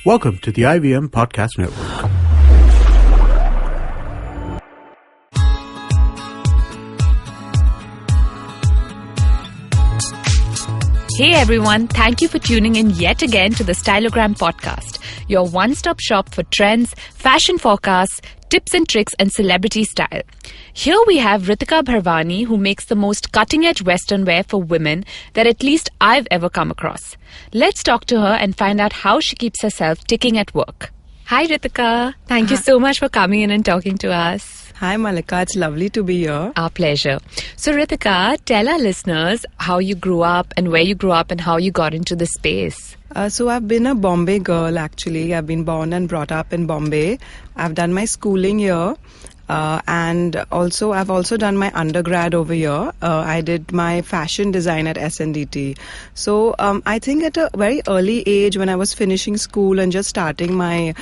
Welcome to the IVM Podcast Network. Hey everyone, thank you for tuning in yet again to the Stylogram Podcast, your one-stop shop for trends, fashion forecasts, tips and tricks and celebrity style. Here we have Ritika Bharwani, who makes the most cutting-edge Western wear for women that at least I've ever come across. Let's talk to her and find out how she keeps herself ticking at work. Hi Ritika, thank you so much for coming in and talking to us. Hi Malika, it's lovely to be here. Our pleasure. So Ritika, tell our listeners how you grew up and where you grew up and how you got into the space. So I've been a Bombay girl actually. I've been born and brought up in Bombay. I've done my schooling here. And also I've also done my undergrad over here. I did my fashion design at SNDT. So I think at a very early age when I was finishing school and just starting my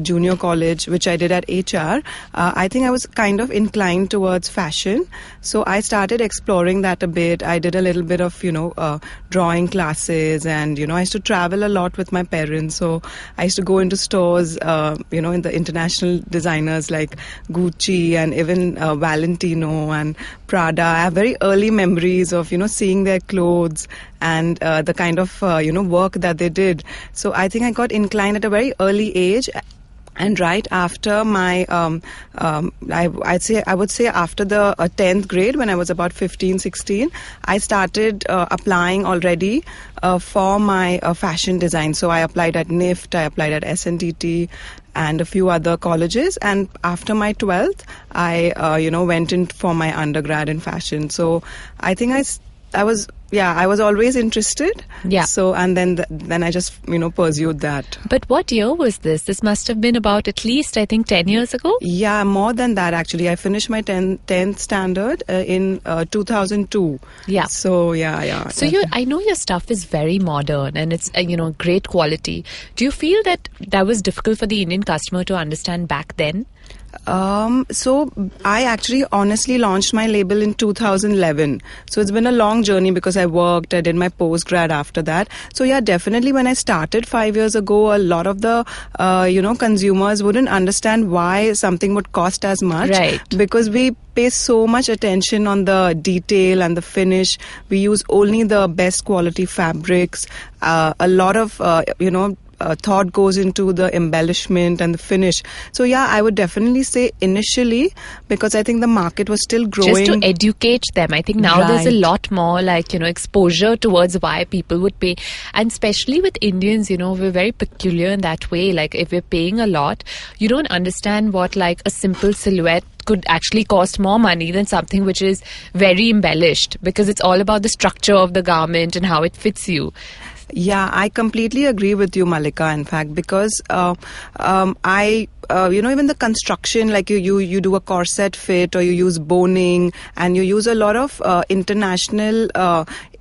junior college, which I did at HR, I think I was kind of inclined towards fashion. So I started exploring that a bit. I did a little bit of, drawing classes, and, I used to travel a lot with my parents. So I used to go into stores, in the international designers like Gucci and even Valentino and Prada. I have very early memories of, seeing their clothes and the kind of, work that they did. So I think I got inclined at a very early age. And right after my, I would say after the 10th grade, when I was about 15, 16, I started applying already for my fashion design. So I applied at NIFT, I applied at SNDT, and a few other colleges. And after my 12th, I, went in for my undergrad in fashion. So I think I was always interested. Yeah. So, and then I just, pursued that. But what year was this? This must have been about at least, I think, 10 years ago? Yeah, more than that, actually. I finished my 10th standard in 2002. Yeah. So, yeah. So, I know your stuff is very modern and it's, great quality. Do you feel that was difficult for the Indian customer to understand back then? So I actually honestly launched my label in 2011. So it's been a long journey because I did my postgrad after that. So yeah, definitely when I started 5 years ago, a lot of the, consumers wouldn't understand why something would cost as much. Right. Because we pay so much attention on the detail and the finish. We use only the best quality fabrics. A lot of, thought goes into the embellishment and the finish. So yeah, I would definitely say initially, because I think the market was still growing. Just to educate them. I think now there's a lot more exposure towards why people would pay. And especially with Indians, we're very peculiar in that way. Like if we're paying a lot, you don't understand what a simple silhouette could actually cost more money than something which is very embellished, because it's all about the structure of the garment and how it fits you. Yeah, I completely agree with you, Malika, in fact, because even the construction, like you do a corset fit or you use boning and you use a lot of international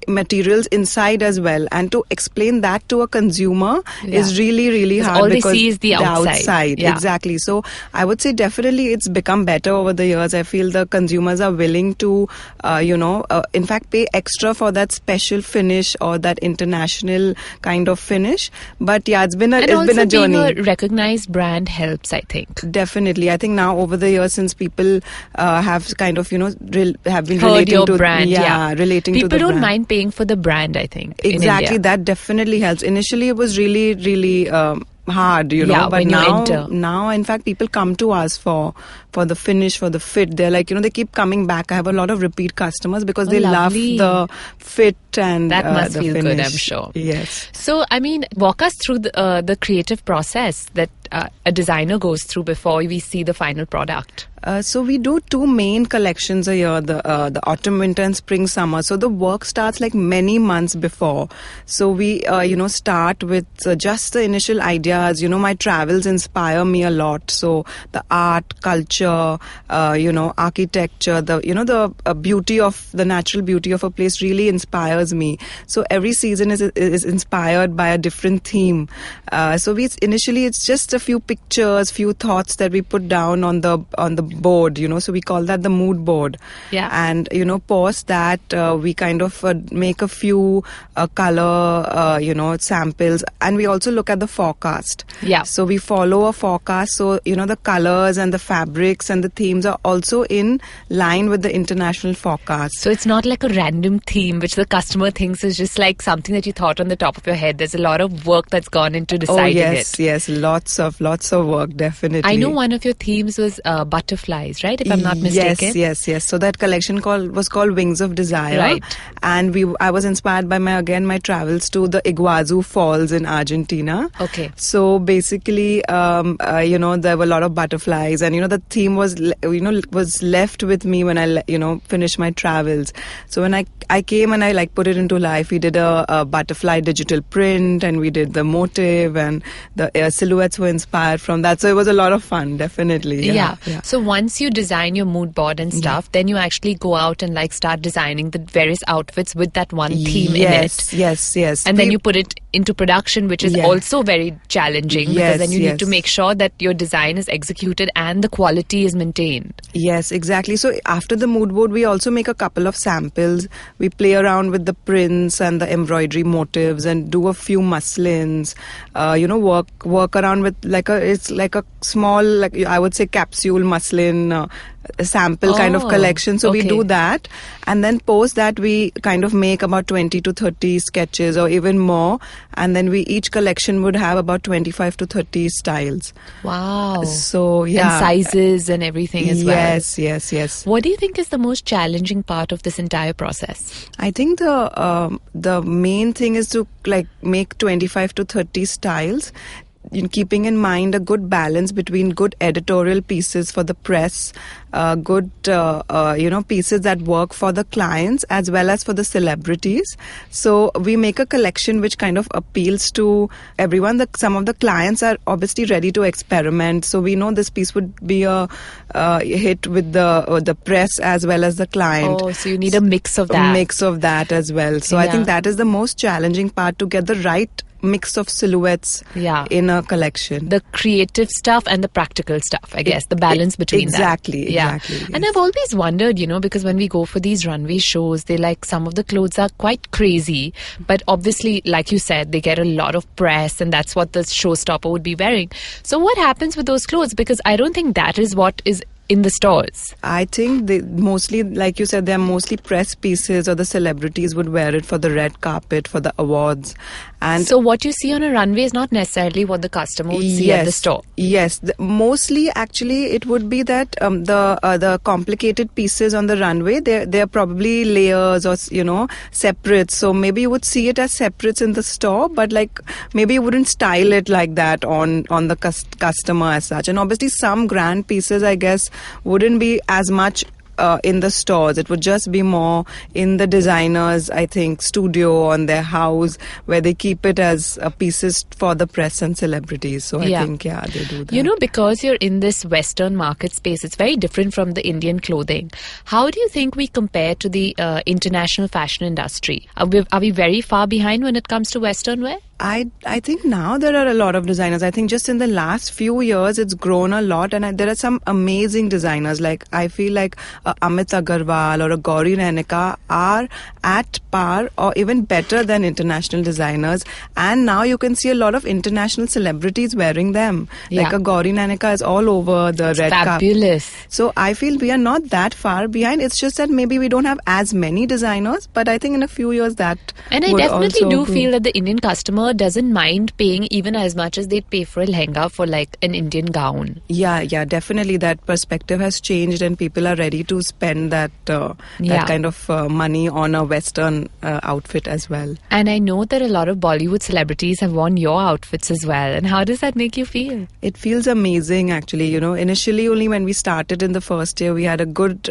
materials inside as well, and to explain that to a consumer is really, really hard. All because they see is the outside. Yeah. Exactly. So I would say definitely it's become better over the years. I feel the consumers are willing to, in fact, pay extra for that special finish or that international kind of finish. But yeah, it's been a journey. Being a recognized brand helps, I think. Definitely. I think now over the years, since people have kind of, have been heard relating your to brand. Relating people to the don't brand. mind paying for the brand, I think. Exactly, that definitely helps. Initially, it was really, really hard, but when now, you enter. Now, in fact, people come to us for the finish, for the fit. They're like, they keep coming back. I have a lot of repeat customers because they lovely. love the fit and that must the feel finish. good, I'm sure. Yes. So, walk us through the creative process that a designer goes through before we see the final product. So we do two main collections a year, the autumn, winter and spring, summer. So the work starts like many months before. So we, start with just the initial ideas. My travels inspire me a lot. So the art, culture, architecture, the beauty of the natural beauty of a place really inspires me. So every season is inspired by a different theme. So initially it's just a few pictures, few thoughts that we put down on the board, so we call that the mood board. Yeah. And, post that, we kind of make a few color, samples. And we also look at the forecast. Yeah. So we follow a forecast. So, the colors and the fabrics and the themes are also in line with the international forecast. So it's not like a random theme which the customer thinks is just like something that you thought on the top of your head. There's a lot of work that's gone into deciding it. Yes, lots of work, definitely. I know one of your themes was butterflies, right? If I'm not mistaken. Yes. So that collection was called Wings of Desire. Right. And I was inspired by my travels to the Iguazu Falls in Argentina. Okay. So basically, there were a lot of butterflies, and the theme was left with me when I finished my travels. So when I came and I put it into life, we did a butterfly digital print, and we did the motive, and the silhouettes were inspired from that. So it was a lot of fun, definitely. Yeah. So once you design your mood board and stuff, then you actually go out and start designing the various outfits with that one theme in it. Yes. And then you put it into production, which is also very challenging, because then you need to make sure that your design is executed and the quality is maintained. Yes, exactly. So after the mood board, we also make a couple of samples. We play around with the prints and the embroidery motives and do a few muslins. Work around with it's like a small, I would say, capsule muslin sample kind of collection. So we do that, and then post that we kind of make about 20 to 30 sketches or even more, and then each collection would have about 25 to 30 styles. Wow. So and sizes and everything as well. Yes. What do you think is the most challenging part of this entire process? I think the main thing is to make 25 to 30 styles, keeping in mind a good balance between good editorial pieces for the press, good pieces that work for the clients as well as for the celebrities. So we make a collection which kind of appeals to everyone. Some of the clients are obviously ready to experiment, so we know this piece would be a hit with the press as well as the client. Oh, so you need a mix of that. A mix of that as well. So I think that is the most challenging part, to get the right mix of silhouettes in a collection. The creative stuff and the practical stuff, I guess, the balance between exactly, that. Yes. And I've always wondered, because when we go for these runway shows, some of the clothes are quite crazy, but obviously, like you said, they get a lot of press, and that's what the showstopper would be wearing. So what happens with those clothes? Because I don't think that is what is in the stores. I think they mostly, like you said, they're mostly press pieces, or the celebrities would wear it for the red carpet, for the awards. And so what you see on a runway is not necessarily what the customer would see at the store. Yes, mostly actually it would be that the complicated pieces on the runway, they're probably layers or separates. So maybe you would see it as separates in the store, but maybe you wouldn't style it like that on the customer as such. And obviously some grand pieces, I guess, wouldn't be as much in the stores. It would just be more in the designers, I think, studio, on their house, where they keep it as pieces for the press and celebrities. So I think, they do that. Because you're in this Western market space, it's very different from the Indian clothing. How do you think we compare to the international fashion industry? Are we very far behind when it comes to Western wear? I think now there are a lot of designers. I think just in the last few years it's grown a lot, and there are some amazing designers. I feel like Amit Agarwal or a Gauri Raneka are at par or even better than international designers. And now you can see a lot of international celebrities wearing them. A Gauri Raneka is all over the red carpet. Fabulous. So I feel we are not that far behind. It's just that maybe we don't have as many designers, but I think in a few years that And I definitely do feel that the Indian customer doesn't mind paying even as much as they'd pay for a lehenga for an Indian gown. Yeah, definitely that perspective has changed, and people are ready to spend that kind of money on a Western outfit as well. And I know that a lot of Bollywood celebrities have worn your outfits as well. And how does that make you feel? It feels amazing, actually. Initially only when we started in the first year, we had a good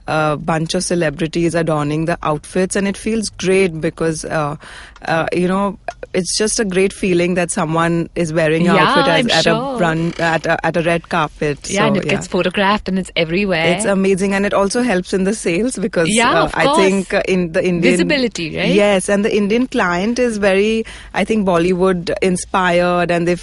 bunch of celebrities adorning the outfits, and it feels great because it's just a great feeling that someone is wearing your Yeah, outfit I'm at sure. a run at a red carpet. Yeah, so, and it gets photographed and it's everywhere. It's amazing, and it also helps in the sales because Yeah, of I course. think in the Indian Visibility, right? Yes, and the Indian client is very, I think, Bollywood inspired, and they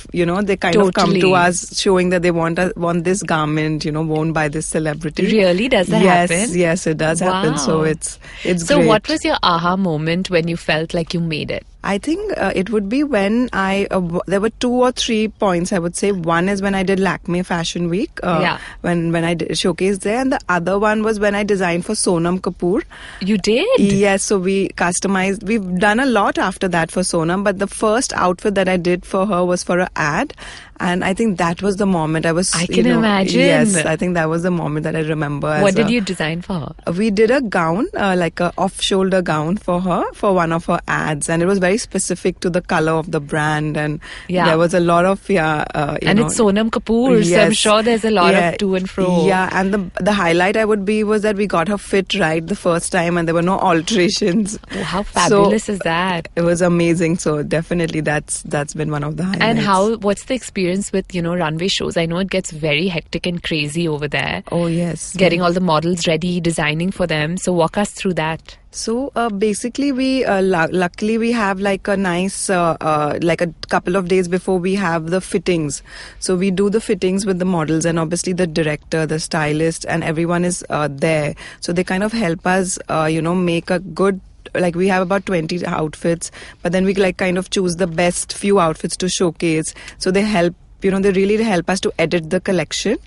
kind of come to Totally. us showing that they want this garment, worn by this celebrity. Really? Does that yes, happen? Yes, it does happen. So Wow. it's So great. what was your aha moment when you felt like you made it? I think it would be when there were 2 or 3 points I would say. One is when I did Lakme Fashion Week, Yeah. when I did showcased there, and the other one was when I designed for Sonam Kapoor. You did? Yes, so we customized. We've done a lot after that for Sonam, but the first outfit that I did for her was for an ad, and I think that was the moment I was. I can imagine. Yes, I think that was the moment that I remember. What did you design for her? We did a gown, like a off-shoulder gown for her for one of her ads, and it was very specific to the color of the brand, and Yeah. there was a lot of And it's Sonam Kapoor, so I'm Yes. sure there's a lot Yeah. of to and fro. Yeah, and the highlight was that we got her fit right the first time, and there were no alterations. Oh, how fabulous is that? It was amazing. So definitely that's been one of the highlights. And what's the experience with, runway shows? I know it gets very hectic and crazy over there. Oh yes, Getting all the models ready, designing for them. So walk us through that. So basically, we luckily we have like a nice like a couple of days before we have the fittings. So we do the fittings with the models, and obviously the director, the stylist, and everyone is there. So they kind of help us, make a good. Like we have about 20 outfits, but then we like kind of choose the best few outfits to showcase. So they help. They really help us to edit the collection.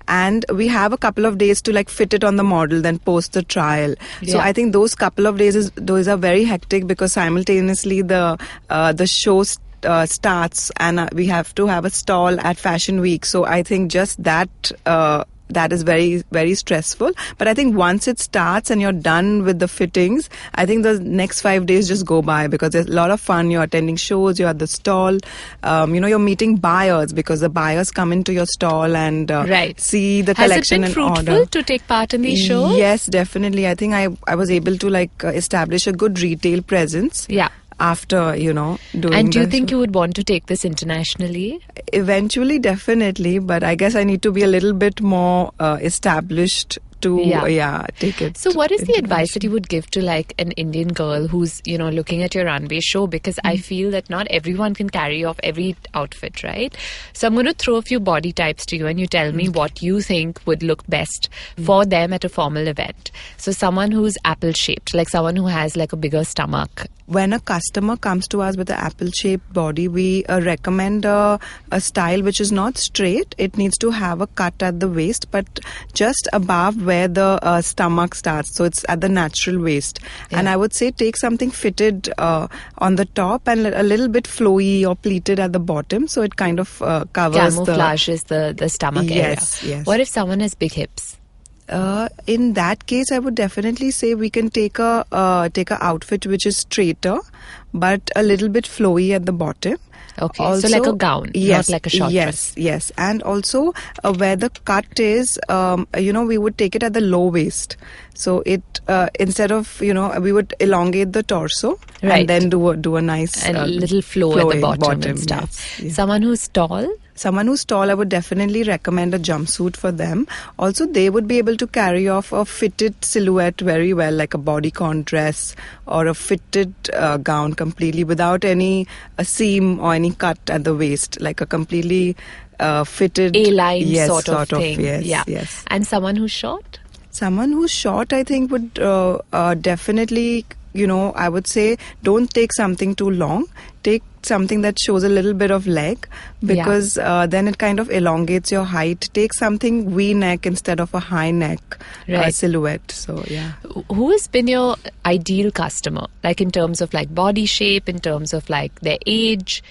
And we have a couple of days to like fit it on the model, then post the trial. So Yeah. I think those couple of days those are very hectic because simultaneously the show starts, and we have to have a stall at Fashion Week. So I think just that is very, very stressful. But I think once it starts and you're done with the fittings, I think the next 5 days just go by because there's a lot of fun. You're attending shows, you're at the stall, you're meeting buyers because the buyers come into your stall and Right. see the Has it collection been and fruitful order. to take part in these shows? Yes, definitely. I think I was able to establish a good retail presence. Yeah. After doing. And do you the think show. you would want to take this internationally? Eventually, definitely, but I guess I need to be a little bit more established to take it. So what is the advice that internationally. you would give to like an Indian girl who's, looking at your runway show? Because I feel that not everyone can carry off every outfit, right? So I'm going to throw a few body types to you and you tell me what you think would look best for them at a formal event. So someone who's apple shaped, like someone who has like a bigger stomach. When a customer comes to us with an apple-shaped body, we recommend a style which is not straight. It needs to have a cut at the waist, but just above where the stomach starts. So it's at the natural waist. Yeah. And I would say take something fitted on the top and a little bit flowy or pleated at the bottom. So it kind of covers Camouflages the stomach Yes, area. yes. What if someone has big hips? In that case, I would definitely say we can take a outfit which is straighter, but a little bit flowy at the bottom. Okay, so like a gown, yes, not like a short yes, dress. Yes, and also where the cut is, we would take it at the low waist. So it instead of we would elongate the torso Right. and then do a nice And a little flow at the flowing bottom and stuff. yes, yes. Someone who's tall? Someone who's tall, I would definitely recommend a jumpsuit for them. Also, they would be able to carry off a fitted silhouette very well, like a bodycon dress or a fitted gown completely without any seam or any cut at the waist, like a completely fitted A-line yes, sort of thing. Yes, yeah. yes. And someone who's short? Someone who's short, I think, would definitely, I would say don't take something too long. Take something that shows a little bit of leg because then it kind of elongates your height. Take something V-neck instead of a high neck Right. silhouette. So, yeah. Who has been your ideal customer? Like in terms of like body shape, in terms of like their age?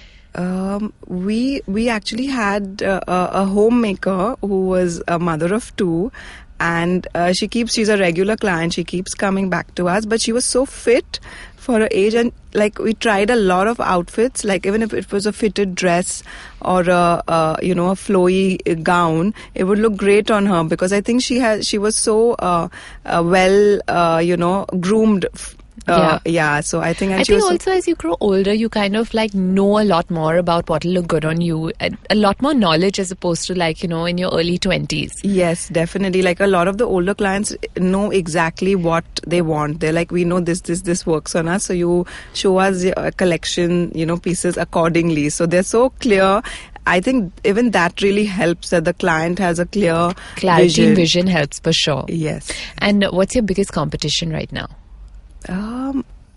We actually had a homemaker who was a mother of two, and she's a regular client. She keeps coming back to us, but she was so fit for her age, and like we tried a lot of outfits, like even if it was a fitted dress or a flowy gown, it would look great on her because I think she was so well groomed Yeah. So I think, and I she think was also as you grow older, you kind of like know a lot more about what will look good on you. A lot more knowledge as opposed to like, in your early 20s. Yes, definitely. Like a lot of the older clients know exactly what they want. They're like, we know this works on us. So you show us a collection, pieces accordingly. So they're so clear. I think even that really helps, that the client has a clear Clarity and vision helps for sure. Yes. And what's your biggest competition right now?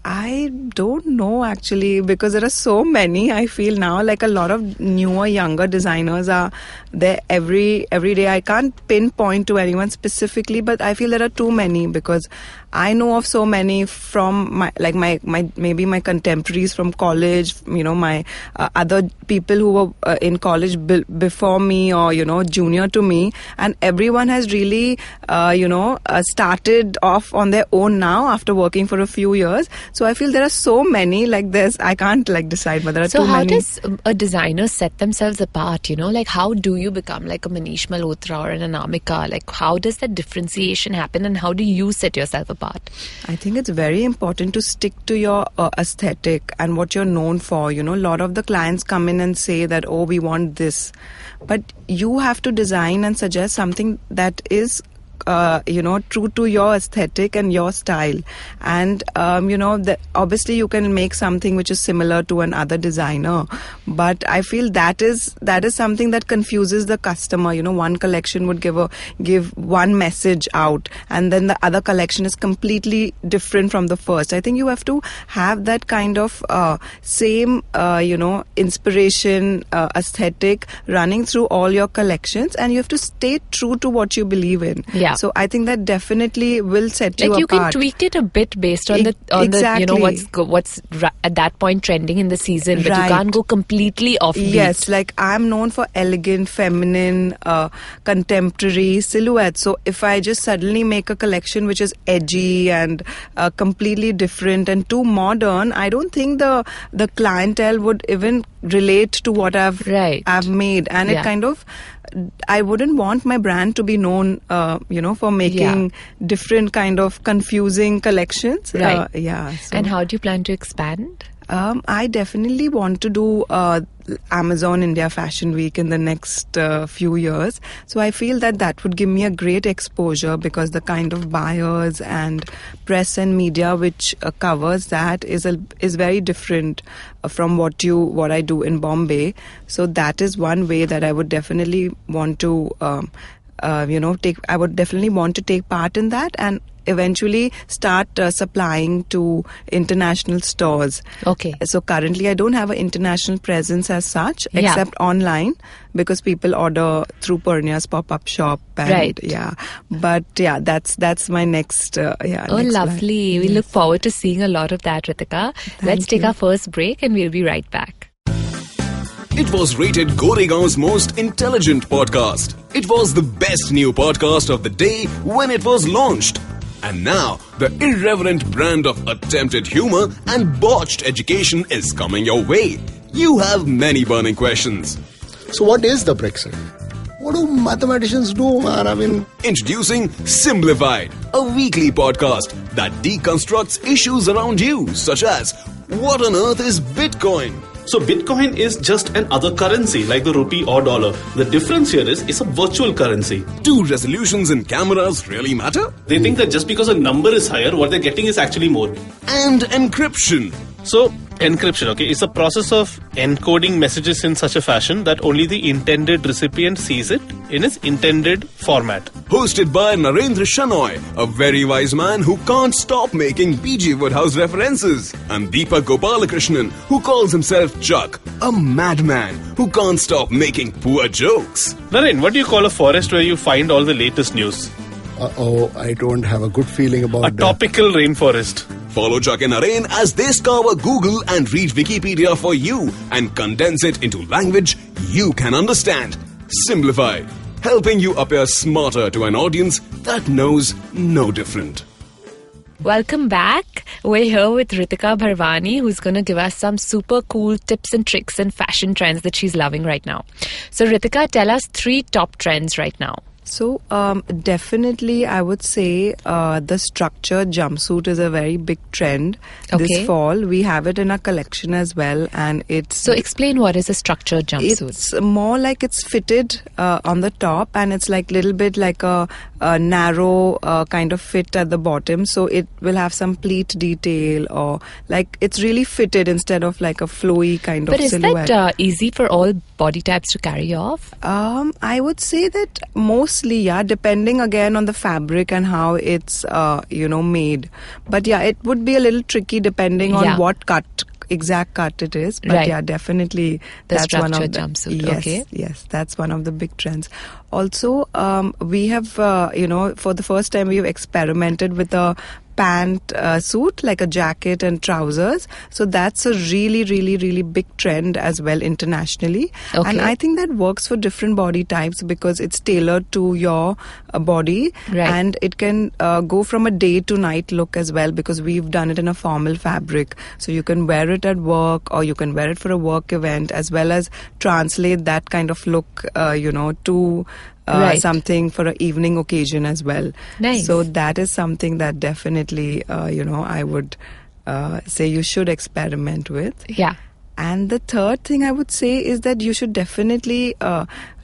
I don't know actually, because there are so many. I feel now like a lot of newer, younger designers are there every day. I can't pinpoint to anyone specifically, but I feel there are too many, because I know of so many from my maybe my contemporaries from college, my other people who were in college before me, or junior to me, and everyone has really started off on their own now after working for a few years. So I feel there are so many like this. I can't decide, but there are too many. So how does a designer set themselves apart? Like how do you become like a Manish Malhotra or an Anamika? Like how does that differentiation happen, and how do you set yourself apart? I think it's very important to stick to your aesthetic and what you're known for. A lot of the clients come in and say that, oh, we want this, but you have to design and suggest something that is true to your aesthetic and your style. And obviously you can make something which is similar to another designer, but I feel that is something that confuses the customer. One collection would give one message out, and then the other collection is completely different from the first. I think you have to have that kind of same inspiration, aesthetic running through all your collections, and you have to stay true to what you believe in. Yeah. So I think that definitely will set you apart. You can tweak it a bit based on what's at that point trending in the season, but you can't go completely off beat. Yes, like I'm known for elegant, feminine, contemporary silhouettes. So if I just suddenly make a collection which is edgy and completely different and too modern, I don't think the clientele would even relate to what I've made, and it kind of, I wouldn't want my brand to be known, for making different kind of confusing collections. Right. So. And how do you plan to expand? I definitely want to do Amazon India Fashion Week in the next few years. So I feel that would give me a great exposure, because the kind of buyers and press and media which covers that is very different from what I do in Bombay. So that is one way that I would definitely want to I would definitely want to take part in that, and eventually start supplying to international stores. Okay. So currently I don't have an international presence as such, except online, because people order through Purnia's pop-up shop. And, right. Yeah. But yeah, that's my next. Oh, next lovely. Plan. We look forward to seeing a lot of that, Ritika. Let's take our first break and we'll be right back. It was rated Goregaon's most intelligent podcast. It was the best new podcast of the day when it was launched. And now, the irreverent brand of attempted humor and botched education is coming your way. You have many burning questions. So what is the Brexit? What do mathematicians do, man? I mean... Introducing Simplified, a weekly podcast that deconstructs issues around you, such as, what on earth is Bitcoin? So Bitcoin is just another currency like the rupee or dollar. The difference here is it's a virtual currency. Do resolutions in cameras really matter? They think that just because a number is higher, what they're getting is actually more. And encryption. So encryption, okay, is a process of encoding messages in such a fashion that only the intended recipient sees it in its intended format. Hosted by Narendra Shanoy, a very wise man who can't stop making B.G. Woodhouse references, and Deepak Gopalakrishnan, who calls himself Chuck, a madman who can't stop making poor jokes. Naren, what do you call a forest where you find all the latest news? I don't have a good feeling about that. A topical rainforest. Follow Chuck and Naren as they scour Google and read Wikipedia for you and condense it into language you can understand. Simplified, helping you appear smarter to an audience that knows no different. Welcome back. We're here with Ritika Bharwani, who's going to give us some super cool tips and tricks and fashion trends that she's loving right now. So Ritika, tell us 3 top trends right now. So definitely I would say the structured jumpsuit is a very big trend Okay. this fall. We have it in our collection as well, and it's So explain what is a structured jumpsuit. It's more like it's fitted on the top, and it's like little bit like a narrow kind of fit at the bottom. So it will have some pleat detail, or like it's really fitted instead of like a flowy kind But of is silhouette. that easy for all body types to carry off? I would say that mostly, yeah, depending again on the fabric and how it's, made. But yeah, it would be a little tricky depending on Yeah. what exact cut it is. But Right. yeah, definitely The that's one of structured the jumpsuit, Yes, okay. yes, that's one of the big trends. Also, we have, for the first time, we've experimented with a pant suit, like a jacket and trousers. So that's a really, really, really big trend as well internationally. Okay. And I think that works for different body types because it's tailored to your body. Right. And it can go from a day to night look as well, because we've done it in a formal fabric. So you can wear it at work, or you can wear it for a work event, as well as translate that kind of look, to Right. something for an evening occasion as well. Nice. So that is something that definitely, I would say you should experiment with. Yeah. And the third thing I would say is that you should definitely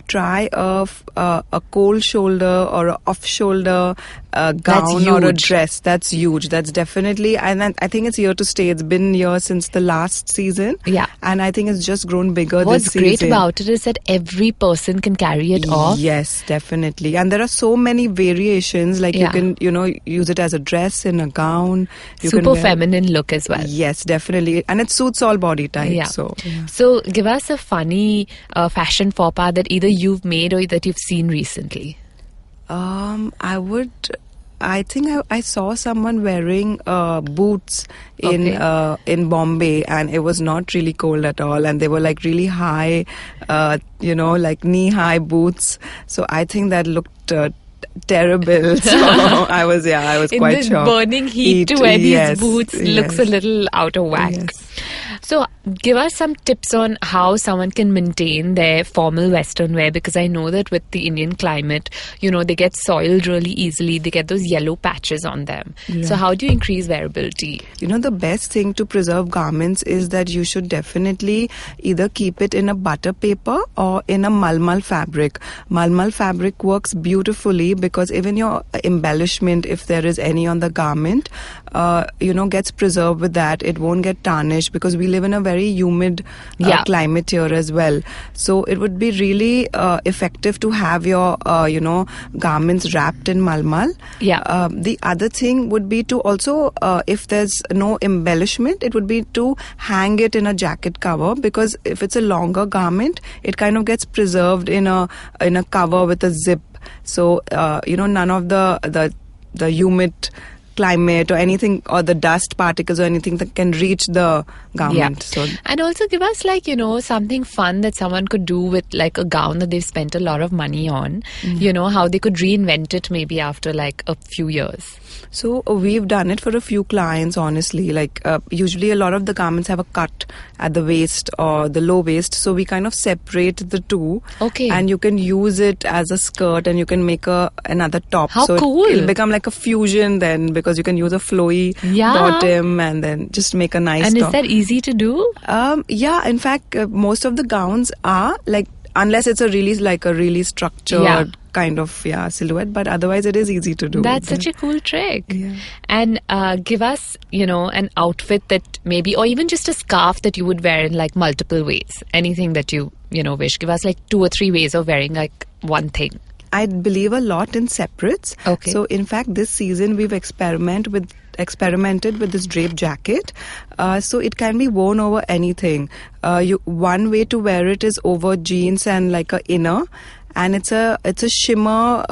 try a cold shoulder or a off shoulder gown or a huge. dress. That's huge. That's definitely, and I think it's here to stay. It's been here since the last season. Yeah. And I think it's just grown bigger What's this great season. about it is that every person can carry it off. Yes, definitely. And there are so many variations. Like Yeah. you can, use it as a dress, in a gown. You can Super wear- feminine look as well. Yes, definitely. And it suits all body types. Yeah. So, yeah. So give us a funny fashion faux pas that either you've made or that you've seen recently. I think I saw someone wearing boots in Bombay, and it was not really cold at all, and they were like really high, like knee-high boots. So I think that looked terrible. So I was In quite this shocked. burning heat to wear these yes, boots looks a yes. little out of whack. Yes. So give us some tips on how someone can maintain their formal Western wear, because I know that with the Indian climate, they get soiled really easily. They get those yellow patches on them. So how do you increase wearability? The best thing to preserve garments is that you should definitely either keep it in a butter paper or in a malmal fabric. Malmal fabric works beautifully because even your embellishment, if there is any on the garment, gets preserved with that. It won't get tarnished because we live in a very humid climate here as well. So it would be really effective to have your, garments wrapped in malmal. Yeah. The other thing would be to also, if there's no embellishment, it would be to hang it in a jacket cover, because if it's a longer garment, it kind of gets preserved in a cover with a zip. So none of the humid climate or anything, or the dust particles or anything that can reach the garment. So And also give us something fun that someone could do with like a gown that they've spent a lot of money on, how they could reinvent it maybe after like a few years. So we've done it for a few clients, honestly. Usually a lot of the garments have a cut at the waist or the low waist. So we kind of separate the two. Okay. And you can use it as a skirt, and you can make another top. How so cool. It'll become like a fusion then, because you can use a flowy bottom and then just make a nice And top. is that easy to do? Yeah, in fact, most of the gowns are unless it's a really structured kind of silhouette, but otherwise it is easy to do. That's such a cool trick. Yeah. And give us, an outfit that maybe, or even just a scarf that you would wear in like multiple ways. Anything that you wish. Give us like 2 or 3 ways of wearing like one thing. I believe a lot in separates. Okay. So in fact, this season we've experimented with this drape jacket. So it can be worn over anything. One way to wear it is over jeans and like a inner. And it's a shimmer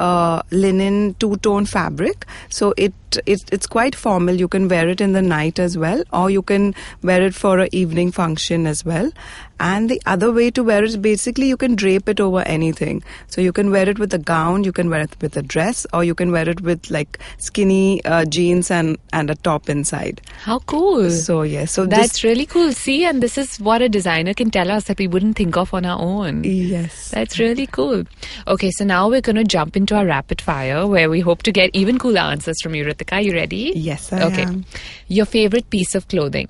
linen 2-tone fabric, so it it's quite formal. You can wear it in the night as well, or you can wear it for an evening function as well. And the other way to wear it is basically you can drape it over anything. So you can wear it with a gown, you can wear it with a dress, or you can wear it with like skinny jeans and a top inside. How cool. So yes, so That's really cool. See, and this is what a designer can tell us that we wouldn't think of on our own. Yes. That's really cool. Okay, so now we're going to jump into our rapid fire where we hope to get even cooler answers from you, Ritika. You ready? Yes, I am. Your favorite piece of clothing?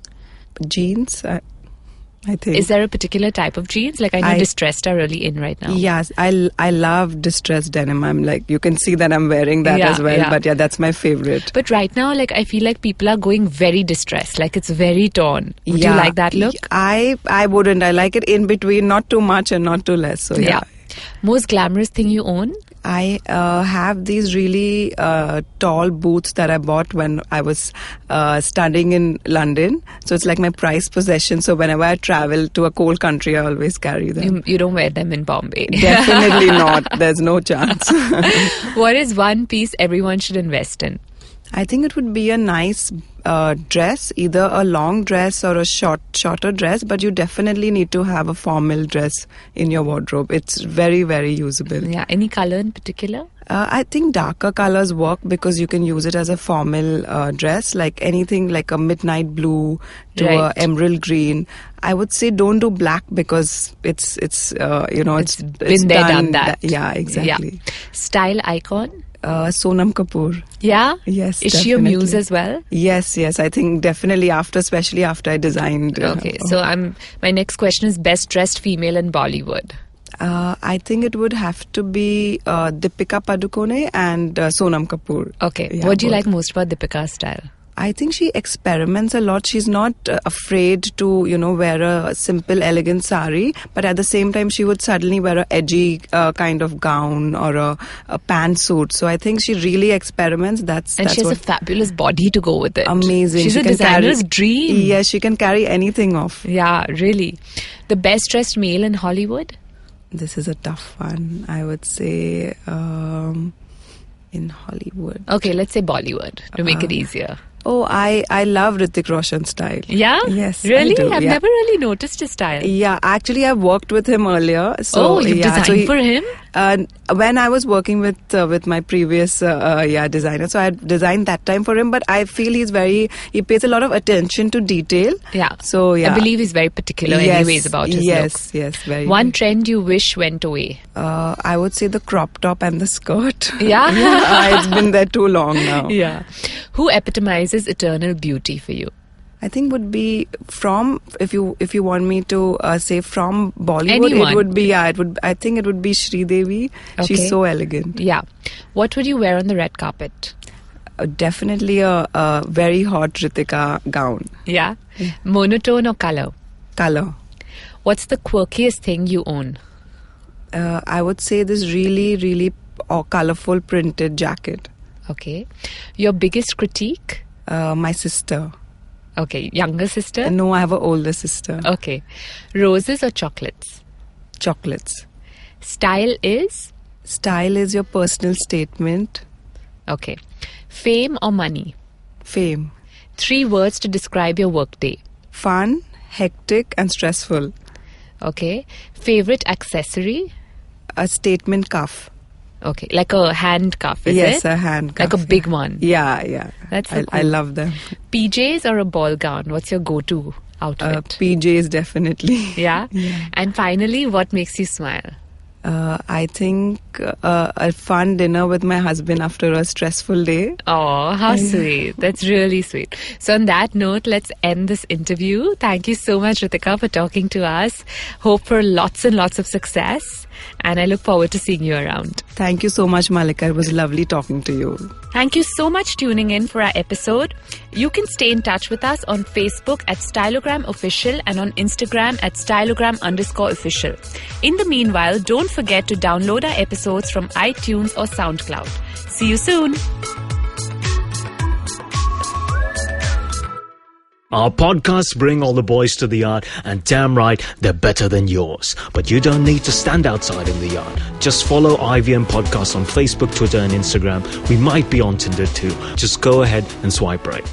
Jeans, I think. Is there a particular type of jeans? Like I know distressed are really in right now. Yes, I love distressed denim. I'm like, you can see that I'm wearing that as well. But yeah, that's my favorite. But right now, like I feel like people are going very distressed. Like it's very torn. Would you like that look? I wouldn't. I like it in between, not too much and not too less. So yeah. Most glamorous thing you own? I have these really tall boots that I bought when I was studying in London. So it's like my prized possession. So whenever I travel to a cold country, I always carry them. You don't wear them in Bombay. Definitely not. There's no chance. What is one piece everyone should invest in? I think it would be a nice dress, either a long dress or a shorter dress, but you definitely need to have a formal dress in your wardrobe. It's very, very usable. Yeah. Any color in particular? I think darker colors work because you can use it as a formal dress, like anything like a midnight blue to a emerald green. I would say don't do black because it's been there, done that. Yeah, exactly. Yeah. Style icon? Sonam Kapoor. Yeah? Yes, Is she a muse as well? Yes. I think definitely especially after I designed. Okay, so my next question is best dressed female in Bollywood. I think it would have to be Deepika Padukone and Sonam Kapoor. Okay, Yeah, what do you both. like most about Deepika's style? I think she experiments a lot. She's not afraid to, wear a simple, elegant sari, but at the same time, she would suddenly wear a edgy kind of gown or a pantsuit. So I think she really experiments. And that's she has a fabulous body to go with it. amazing. She's She a can designer's dream. Yes, she can carry anything off. Yeah, really. The best dressed male in Hollywood? This is a tough one. I would say in Hollywood. Okay, let's say Bollywood to make it easier. Oh, I love Hrithik Roshan's style. Yeah? Yes, I Really? do, I've yeah. never really noticed his style. Yeah, actually, I've worked with him earlier. So, You've designed for him? When I was working with my previous designer, so I designed that time for him. But I feel he pays a lot of attention to detail. Yeah. So yeah, I believe he's very particular anyways about his look. Yes, very. One trend you wish went away? I would say the crop top and the skirt. Yeah? It's been there too long now. Yeah. Who epitomizes eternal beauty for you? I think would be from, if you want me to say from Bollywood, Anyone. it would be I think it would be Sri Devi. Okay. She's so elegant. Yeah. What would you wear on the red carpet? Definitely a very hot Ritika gown. Yeah. Monotone or color? Color. What's the quirkiest thing you own? I would say this really, really colorful printed jacket. Okay. Your biggest critique? My sister. Okay. Younger sister? No, I have an older sister. Okay. Roses or chocolates? Chocolates. Style is? Style is your personal statement. Okay. Fame or money? Fame. 3 words to describe your workday. Fun, hectic, and stressful. Okay. Favorite accessory? A statement cuff. Okay. Like a hand cuff, is Yes, it? a hand cuff. Like a big one. Yeah. That's so I cool. love them. PJs or a ball gown? What's your go-to outfit? PJs definitely. Yeah? And finally, what makes you smile? I think a fun dinner with my husband after a stressful day. Oh, how sweet. That's really sweet. So on that note, let's end this interview. Thank you so much, Ritika, for talking to us. Hope for lots and lots of success. And I look forward to seeing you around. Thank you so much, Malika. It was lovely talking to you. Thank you so much tuning in for our episode. You can stay in touch with us on Facebook at Stylogram Official and on Instagram at Stylogram_official. In the meanwhile, don't forget to download our episodes from iTunes or SoundCloud. See you soon. Our podcasts bring all the boys to the yard, and damn right, they're better than yours. But you don't need to stand outside in the yard. Just follow IVM Podcasts on Facebook, Twitter and Instagram. We might be on Tinder too. Just go ahead and swipe right.